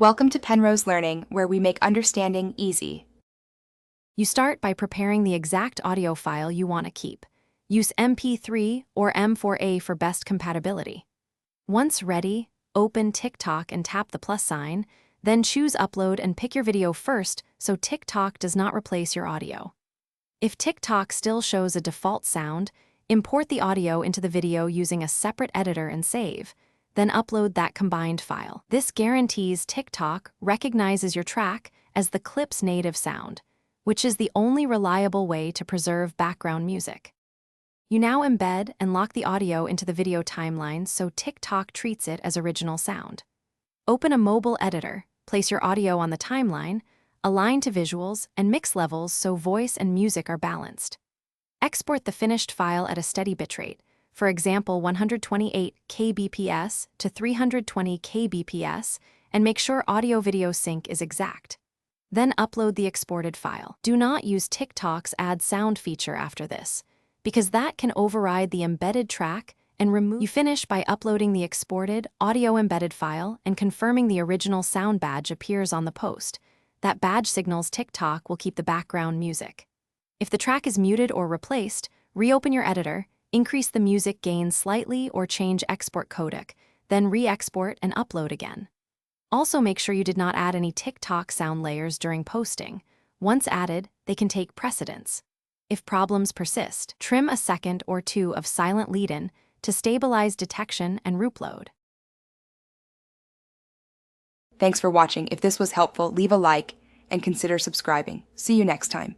Welcome to Penrose Learning, where we make understanding easy. You start by preparing the exact audio file you want to keep. Use MP3 or M4A for best compatibility. Once ready, open TikTok and tap the plus sign, then choose Upload and pick your video first so TikTok does not replace your audio. If TikTok still shows a default sound, import the audio into the video using a separate editor and save. Then upload that combined file. This guarantees TikTok recognizes your track as the clip's native sound, which is the only reliable way to preserve background music. You now embed and lock the audio into the video timeline so TikTok treats it as original sound. Open a mobile editor, place your audio on the timeline, align to visuals, and mix levels so voice and music are balanced. Export the finished file at a steady bitrate, for example 128 kbps to 320 kbps, and make sure audio-video sync is exact. Then upload the exported file. Do not use TikTok's Add Sound feature after this, because that can override the embedded track and remove. You finish by uploading the exported, audio-embedded file and confirming the original sound badge appears on the post. That badge signals TikTok will keep the background music. If the track is muted or replaced, reopen your editor, increase the music gain slightly or change export codec, then re-export and upload again. Also make sure you did not add any TikTok sound layers during posting. Once added, they can take precedence. If problems persist, trim a second or two of silent lead-in to stabilize detection and reupload. Thanks for watching. If this was helpful, leave a like and consider subscribing. See you next time.